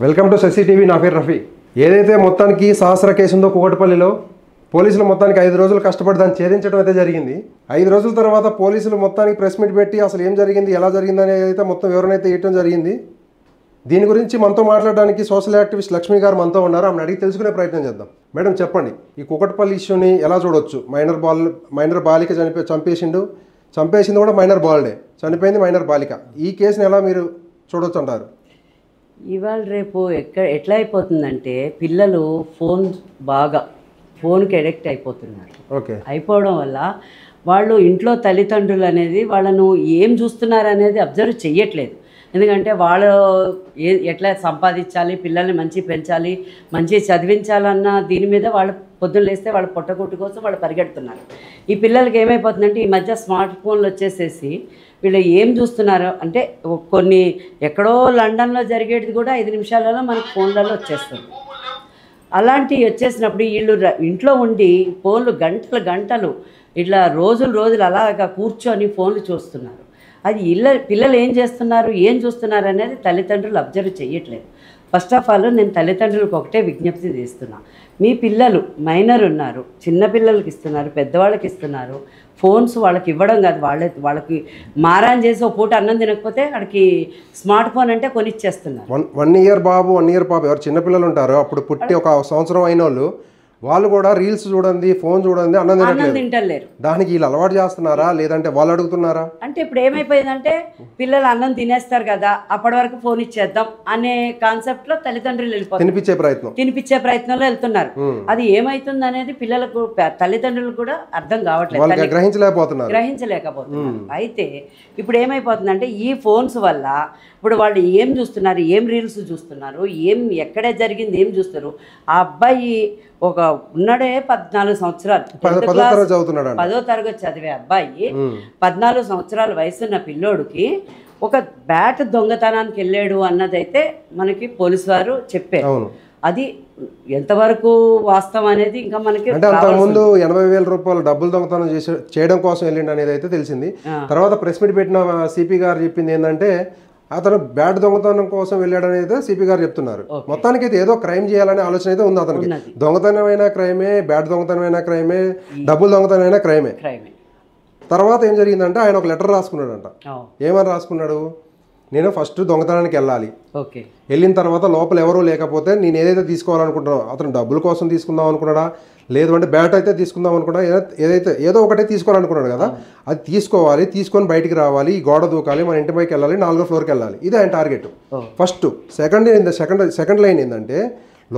Welcome to Shashi TV. నా పేరు రఫీ. ఏదైతే మొత్తానికి సహస్ర కేసు ఉందో కూకట్పల్లిలో పోలీసులు మొత్తానికి 5 రోజులు కష్టపడి దాన్ని ఛేదించడం అయితే జరిగింది. 5 రోజుల తర్వాత పోలీసులు మొత్తానికి ప్రెస్ మీట్ పెట్టి అసలు ఏం జరిగింది, ఎలా జరిగింది అనేది అయితే మొత్తం వివరణ అయితే ఇవ్వడం జరిగింది. దీని గురించి మనతో మాట్లాడడానికి సోషల్ యాక్టివిస్ట్ లక్ష్మి గారు మనతో ఉన్నారు. ఆమెను అడిగి తెలుసుకునే ప్రయత్నం చేద్దాం. మేడం చెప్పండి, ఈ కూకట్పల్లి ఇష్యూని ఎలా చూడొచ్చు? మైనర్ బాలిక చంపేసింది కూడా మైనర్ బాలుడే, చనిపోయింది మైనర్ బాలిక. ఈ కేసుని ఎలా మీరు చూడొచ్చు అంటారు? ఇవాళ రేపు ఎట్లా అయిపోతుందంటే పిల్లలు ఫోన్కి అడిక్ట్ అయిపోతున్నారు. ఓకే, అయిపోవడం వల్ల వాళ్ళు ఇంట్లో తల్లిదండ్రులు అనేది వాళ్ళను ఏం చూస్తున్నారు అనేది అబ్జర్వ్ చెయ్యట్లేదు. ఎందుకంటే వాళ్ళు ఎట్లా సంపాదించాలి, పిల్లల్ని మంచి పెంచాలి, మంచి చదివించాలన్న దీని మీద వాళ్ళు పొద్దున్న లేస్తే వాళ్ళ పొట్టకొట్టు కోసం వాళ్ళు పరిగెడుతున్నారు. ఈ పిల్లలకి ఏమైపోతుందంటే ఈ మధ్య స్మార్ట్ ఫోన్లు వచ్చేసేసి వీళ్ళు ఏం చూస్తున్నారు అంటే కొన్ని ఎక్కడో లండన్లో జరిగేది కూడా 5 నిమిషాలలో మనకు ఫోన్లలో వచ్చేస్తుంది. అలాంటివి వచ్చేసినప్పుడు వీళ్ళు ఇంట్లో ఉండి ఫోన్లు గంటలు ఇట్లా రోజులు అలాగా కూర్చొని ఫోన్లు చూస్తున్నారు. అది పిల్లలు ఏం చూస్తున్నారు అనేది తల్లిదండ్రులు అబ్జర్వ్ చేయట్లేదు. ఫస్ట్ ఆఫ్ ఆల్ నేను తల్లిదండ్రులకు ఒకటే విజ్ఞప్తి చేస్తున్నా, మీ పిల్లలు మైనర్ ఉన్నారు, చిన్న పిల్లలకి ఇస్తున్నారు, పెద్దవాళ్ళకి ఇస్తున్నారు ఫోన్స్. వాళ్ళకి ఇవ్వడం కాదు, వాళ్ళకి మారాన్ చేసి ఒక పూట అన్నం తినకపోతే వాడికి స్మార్ట్ ఫోన్ అంటే కొనిచ్చేస్తున్నారు. 1 ఇయర్ బాబు 1 ఇయర్ బాబు ఎవరు చిన్నపిల్లలు ఉంటారో అప్పుడు పుట్టి ఒక సంవత్సరం అయిన వాళ్ళు కూడా రీల్స్ చూడండి, ఫోన్ చూడండి, అన్నం తింటలేరు. దానికి వీళ్ళు అలవాటు చేస్తున్నారా లేదంటే వాళ్ళు అడుగుతున్నారా? అంటే ఇప్పుడు ఏమైపోయిందంటే పిల్లలు అన్నం తినేస్తారు కదా, అప్పటి వరకు ఫోన్ ఇచ్చేద్దాం అనే కాన్సెప్ట్ లో తల్లిదండ్రులు వెళ్ళిపోతారు, తినిపించే ప్రయత్నంలో వెళ్తున్నారు. అది ఏమైతుంది అనేది పిల్లలకు తల్లిదండ్రులు కూడా అర్థం కావట్లేదు, గ్రహించలేకపోతున్నారు. అయితే ఇప్పుడు ఏమైపోతుందంటే ఈ ఫోన్స్ వల్ల ఇప్పుడు వాళ్ళు ఏం చూస్తున్నారు, ఏం రీల్స్ చూస్తున్నారు, ఎక్కడే జరిగింది ఏం చూస్తారు. ఆ అబ్బాయి ఉన్నాడే 14 సంవత్సరాలు 10వ తరగతి చదివే అబ్బాయి 14 సంవత్సరాల వయసున్న పిల్లోడికి ఒక బ్యాట్ దొంగతనానికి వెళ్ళాడు అన్నదైతే మనకి పోలీసు వారు చెప్పారు. అది ఎంతవరకు వాస్తవం అనేది ఇంకా మనకి అంటే అంతకుముందు 80,000 రూపాయలు డబ్బులు దొంగతనం చేయడం కోసం వెళ్ళిండి అనేది అయితే తెలిసింది. తర్వాత ప్రెస్ మీట్ పెట్టిన సిపి గారు చెప్పింది ఏంటంటే అతను బ్యాట్ దొంగతనం కోసం వెళ్ళాడు అనేది సిపి గారు చెప్తున్నారు. మొత్తానికి అయితే ఏదో క్రైమ్ చేయాలనే ఆలోచన అయితే ఉంది అతనికి. దొంగతనమైన క్రైమే, బ్యాట్ దొంగతనమైన క్రైమే, డబ్బులు దొంగతనమైన క్రైమే. తర్వాత ఏం జరిగిందంటే ఆయన ఒక లెటర్ రాసుకున్నాడంట. ఏమని రాసుకున్నాడు? నేను ఫస్ట్ దొంగతనానికి వెళ్ళాలి, వెళ్ళిన తర్వాత లోపల ఎవరూ లేకపోతే నేను ఏదైతే తీసుకోవాలనుకుంటున్నాను, అతను డబ్బుల కోసం తీసుకుందాం అనుకున్నాడా, లేదు అంటే బ్యాట్ అయితే తీసుకుందాం అనుకున్నా, ఏదో ఒకటే తీసుకోవాలనుకున్నాడు కదా, అది తీసుకొని బయటికి రావాలి, ఈ గోడ దూకాలి, మన ఇంటి పైకి వెళ్ళాలి, 4వ ఫ్లోర్కి వెళ్ళాలి. ఇది ఆయన టార్గెట్ ఫస్ట్. సెకండ్ లైన్ ఏంటంటే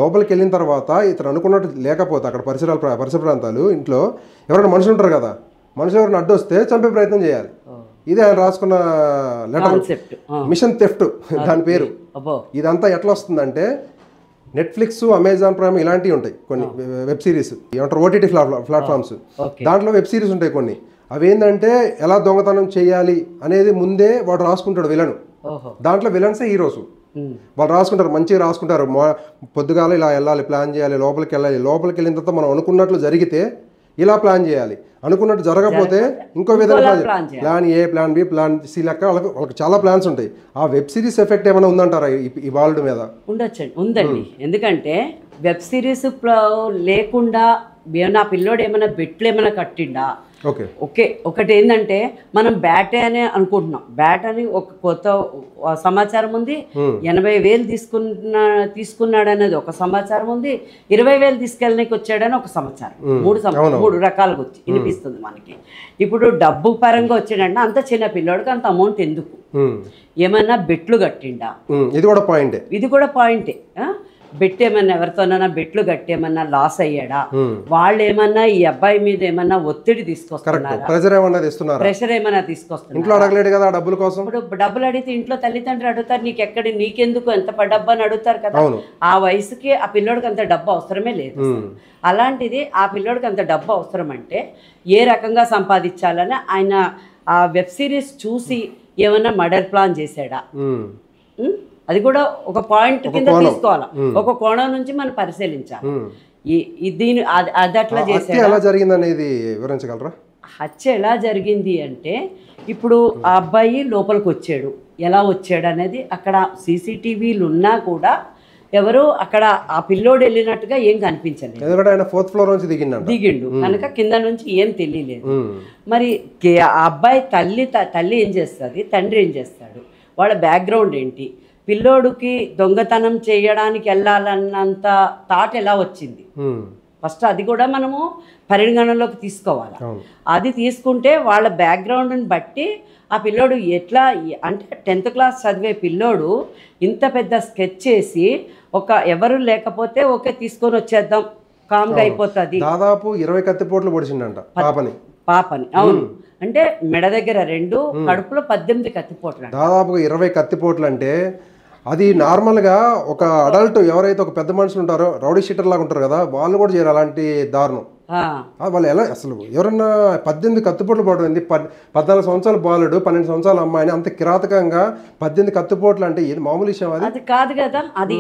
లోపలికి వెళ్ళిన తర్వాత ఇతను అనుకున్నట్టు లేకపోతే అక్కడ పరిసర ప్రాంతాలు ఇంట్లో ఎవరైనా మనుషులు ఉంటారు కదా, మనుషులు ఎవరైనా అడ్డు వస్తే చంపే ప్రయత్నం చేయాలి. ఇది ఆయన రాసుకున్న లెటర్, మిషన్ థెఫ్ట్ దాని పేరు. ఇదంతా ఎట్లా వస్తుందంటే నెట్ఫ్లిక్స్, అమెజాన్ ప్రైమ్ ఇలాంటివి ఉంటాయి కొన్ని వెబ్ సిరీస్, ఏమంటారు ఓటీటీ ప్లాట్ఫామ్స్, దాంట్లో వెబ్ సిరీస్ ఉంటాయి కొన్ని. అవి ఏంటంటే ఎలా దొంగతనం చేయాలి అనేది ముందే వాడు రాసుకుంటాడు విలను. దాంట్లో విలన్సే హీరోస్. వాళ్ళు రాసుకుంటారు, మంచిగా రాసుకుంటారు. పొద్దుగాల ఇలా వెళ్ళాలి, ప్లాన్ చేయాలి, లోపలికి వెళ్ళిన తర్వాత మనం అనుకున్నట్లు జరిగితే ఇలా ప్లాన్ చేయాలి, అనుకున్నట్టు జరగకపోతే ఇంకో విధంగా plan A, plan B, plan C లెక్క వాళ్ళకి చాలా ప్లాన్స్ ఉంటాయి. ఆ వెబ్ సిరీస్ ఎఫెక్ట్ ఏమైనా ఉందంటారా ఈ బాలుడ్ మీద? ఉందండి. ఎందుకంటే వెబ్ సిరీస్ లేకుండా నా పిల్లోడు ఏమైనా బెట్లు ఏమైనా కట్టిండా? ఓకే, ఒకటి ఏంటంటే మనం బ్యాటే అని అనుకుంటున్నాం. బ్యాట్ అని ఒక కొత్త సమాచారం ఉంది, 80,000 తీసుకున్నాడు అనేది ఒక సమాచారం ఉంది, 20,000 తీసుకెళ్ళడానికి వచ్చాడని ఒక సమాచారం. 3 రకాలుగా వచ్చి వినిపిస్తుంది మనకి. ఇప్పుడు డబ్బు పరంగా వచ్చాడంటే అంత చిన్న పిల్లోడికి అంత అమౌంట్ ఎందుకు? ఏమన్నా బెట్లు కట్టిండా? ఇది కూడా పాయింటే. బెట్ ఏమన్నా ఎవరితోనైనా బెట్లు కట్టి ఏమన్నా లాస్ అయ్యాడా? వాళ్ళు ఏమన్నా ఈ అబ్బాయి మీద ఏమన్నా ఒత్తిడి తీసుకొస్తున్నారా? ప్రెషర్ ఏమన్నా తీసుకొస్తున్నారు? ఇప్పుడు డబ్బులు అడిగితే ఇంట్లో తల్లిదండ్రులు అడుగుతారు, నీకెందుకు ఎంత డబ్బు అని అడుగుతారు కదా. ఆ వయసుకి ఆ పిల్లోడికి అంత డబ్బు అవసరమే లేదు. అలాంటిది ఆ పిల్లోడికి అంత డబ్బు అవసరం అంటే ఏ రకంగా సంపాదించాలని ఆయన ఆ వెబ్ సిరీస్ చూసి ఏమన్నా మర్డర్ ప్లాన్ చేశాడా? అది కూడా ఒక పాయింట్ కింద తీసుకోవాలి, ఒక కోణం నుంచి మనం పరిశీలించాలి. దీని అది అట్లా చేశాడు. హత్య ఎలా జరిగింది అంటే ఇప్పుడు ఆ అబ్బాయి లోపలికి వచ్చాడు, ఎలా వచ్చాడు అనేది అక్కడ సీసీటీవీలు ఉన్నా కూడా ఎవరు అక్కడ ఆ పిల్లోడు వెళ్ళినట్టుగా ఏం కనిపించలేదు. ఎందుకంటే ఆయన 4th ఫ్లోర్ నుంచి దిగిండు కనుక కింద నుంచి ఏం తెలియలేదు. మరి ఆ అబ్బాయి తల్లి ఏం చేస్తుంది, తండ్రి ఏం చేస్తాడు, వాళ్ళ బ్యాక్గ్రౌండ్ ఏంటి, పిల్లోడికి దొంగతనం చేయడానికి వెళ్ళాలన్నంత థాట్ ఎలా వచ్చింది, ఫస్ట్ అది కూడా మనము పరిగణనలోకి తీసుకోవాలి. అది తీసుకుంటే వాళ్ళ బ్యాక్గ్రౌండ్ని బట్టి ఆ పిల్లోడు ఎట్లా అంటే 10th క్లాస్ చదివే పిల్లోడు ఇంత పెద్ద స్కెచ్ చేసి ఎవరు లేకపోతే ఓకే తీసుకొని వచ్చేద్దాం కామ్గా అయిపోతుంది. దాదాపు 20 కత్తిపోట్లు పొడిచిండంట పాపని. అవును, అంటే మెడ దగ్గర 2, కడుపులో 18 కత్తిపోట్లు. దాదాపుగా 20 కత్తిపోట్లు అంటే అది నార్మల్గా ఒక అడల్ట్ ఎవరైతే ఒక పెద్ద మనుషులు ఉంటారో రౌడీ షీటర్ లాగా ఉంటారు కదా, వాళ్ళు కూడా చేయరు అలాంటి దారుణం. వాళ్ళు ఎలా అసలు ఎవరన్నా 18 కత్తిపోట్లు పడుతుంది, 14 సంవత్సరాల బాలుడు 12 సంవత్సరాల అమ్మాయిని అంత కిరాతకంగా 18 కత్తిపోట్లు అంటే ఏది మామూలు విషయం? అది కాదు కదా. అది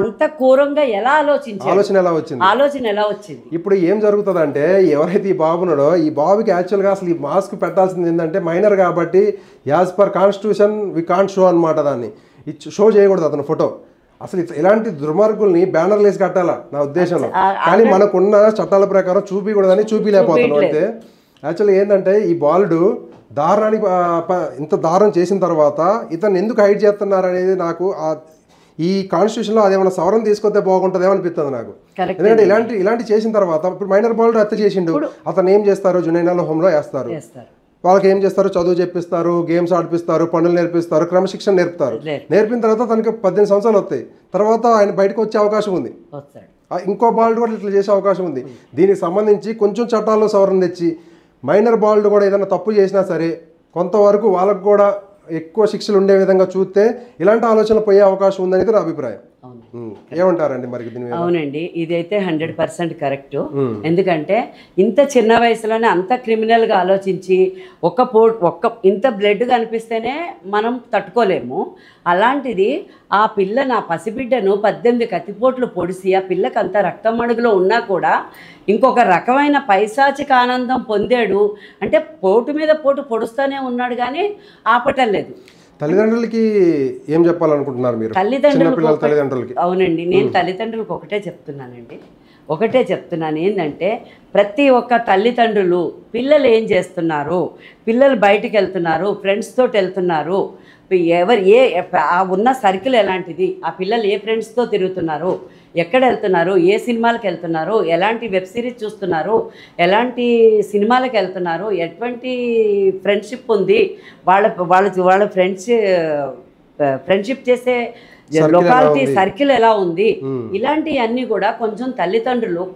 అంత క్రూరంగా ఎలా ఆలోచన ఎలా వచ్చింది? ఇప్పుడు ఏం జరుగుతుంది అంటే ఎవరైతే ఈ బాబు ఉన్నాడో ఈ బాబుకి యాక్చువల్గా అసలు ఈ మాస్క్ పెట్టాల్సింది ఏంటంటే మైనర్ కాబట్టి as per constitution we can't show అనమాట, దాన్ని షో చేయకూడదు అతను ఫోటో. అసలు ఇలాంటి దుర్మార్గుల్ని బ్యానర్లు వేసి కట్టాలా నా ఉద్దేశంలో. కానీ మనకున్న చట్టాల ప్రకారం చూపించకూడదని చూపించలేకపోతున్నాం. అయితే యాక్చువల్గా ఏంటంటే ఈ బాలుడు దారుణానికి ఇంత దారుణం చేసిన తర్వాత ఇతను ఎందుకు హైడ్ చేస్తున్నారు అనేది నాకు ఈ కాన్స్టిట్యూషన్లో అదేమన్నా సవరణ తీసుకొస్తే బాగుంటుందేమో అనిపిస్తుంది నాకు. ఎందుకంటే ఇలాంటి చేసిన తర్వాత ఇప్పుడు మైనర్ బాలుడు హత్య చేసిండు, అతను ఏం చేస్తారు, జునైనల్ హోమ్లో వేస్తారు. వాళ్ళకి ఏం చేస్తారు, చదువు చెప్పిస్తారు, గేమ్స్ ఆడిపిస్తారు, పనులు నేర్పిస్తారు, క్రమశిక్షణ నేర్పుతారు. నేర్పిన తర్వాత తనకి 18 సంవత్సరాలు వస్తాయి. తర్వాత ఆయన బయటకు వచ్చే అవకాశం ఉంది, ఇంకో బాలుడు కూడా ఇట్లా చేసే అవకాశం ఉంది. దీనికి సంబంధించి కొంచెం చట్టాల్లో సవరణ తెచ్చి మైనర్ బాలుడు కూడా ఏదైనా తప్పు చేసినా సరే కొంతవరకు వాళ్ళకు కూడా ఎక్కువ శిక్షలు ఉండే విధంగా చూస్తే ఇలాంటి ఆలోచనలు పోయే అవకాశం ఉందనేది నా అభిప్రాయం. ఏమంటారండి మరి? అవునండి, ఇదైతే 100% కరెక్ట్. ఎందుకంటే ఇంత చిన్న వయసులోనే అంత క్రిమినల్గా ఆలోచించి ఇంత బ్లడ్ కనిపిస్తేనే మనం తట్టుకోలేము. అలాంటిది ఆ నా పసిబిడ్డను 18 కత్తిపోట్లు పొడిసి ఆ పిల్లకి అంత రక్తం అడుగులో ఉన్నా కూడా ఇంకొక రకమైన పైశాచిక ఆనందం పొందాడు. అంటే పోటు మీద పోటు పొడుస్తూనే ఉన్నాడు కానీ ఆపటం లేదు. తల్లిదండ్రులకి ఏం చెప్పాలనుకుంటున్నారు మీరు? తల్లిదండ్రులకి అవునండి, నేను తల్లిదండ్రులకు ఒకటే చెప్తున్నాను ఏంటంటే ప్రతి ఒక్క తల్లిదండ్రులు పిల్లలు ఏం చేస్తున్నారు, పిల్లలు బయటికి వెళ్తున్నారు, ఫ్రెండ్స్ తోటి వెళ్తున్నారు, ఉన్న సర్కిల్ ఎలాంటిది, ఆ పిల్లలు ఏ ఫ్రెండ్స్తో తిరుగుతున్నారు, ఎక్కడ వెళ్తున్నారు, ఏ సినిమాలకు వెళ్తున్నారు, ఎలాంటి వెబ్ సిరీస్ చూస్తున్నారు, ఎలాంటి సినిమాలకు వెళ్తున్నారు, ఎటువంటి ఫ్రెండ్షిప్ ఉంది, వాళ్ళ ఫ్రెండ్షిప్ చేసే లొకాలిటీ సర్కిల్ ఎలా ఉంది, ఇలాంటివన్నీ కూడా కొంచెం తల్లిదండ్రులు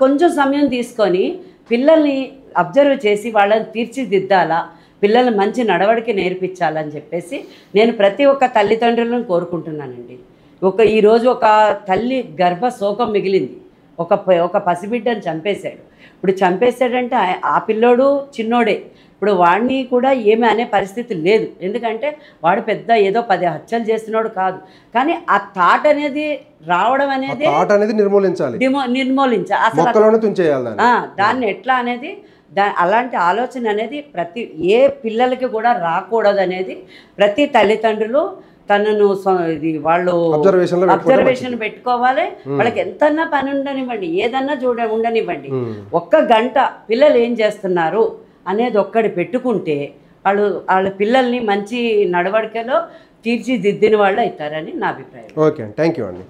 కొంచెం సమయం తీసుకొని పిల్లల్ని అబ్జర్వ్ చేసి వాళ్ళని తీర్చిదిద్దాలా, పిల్లలు మంచి నడవడికి నేర్పించాలని చెప్పేసి నేను ప్రతి ఒక్క తల్లిదండ్రులను కోరుకుంటున్నానండి. ఈరోజు ఒక తల్లి గర్భ శోకం మిగిలింది, ఒక పసిబిడ్డను చంపేశాడు. ఇప్పుడు చంపేశాడంటే ఆ పిల్లోడు చిన్నోడే, ఇప్పుడు వాడిని కూడా ఏమీ అనే పరిస్థితి లేదు. ఎందుకంటే వాడు పెద్ద ఏదో 10 హత్యలు చేస్తున్నాడు కాదు, కానీ ఆ థాట్ అనేది రావడం అనేది నిర్మూలించాలి అసలు దాన్ని ఎట్లా అనేది అలాంటి ఆలోచన అనేది ఏ పిల్లలకి కూడా రాకూడదు అనేది ప్రతి తల్లిదండ్రులు తనను వాళ్ళు అబ్జర్వేషన్ పెట్టుకోవాలి. వాళ్ళకి ఎంతన్నా పని ఉండనివ్వండి, ఏదన్నా ఉండనివ్వండి, 1 గంట పిల్లలు ఏం చేస్తున్నారు అనేది ఒక్కడి పెట్టుకుంటే వాళ్ళ పిల్లల్ని మంచి నడవడికలో తీర్చిదిద్దిన వాళ్ళు అవుతారని నా అభిప్రాయం. ఓకే, థ్యాంక్ యూ అండి.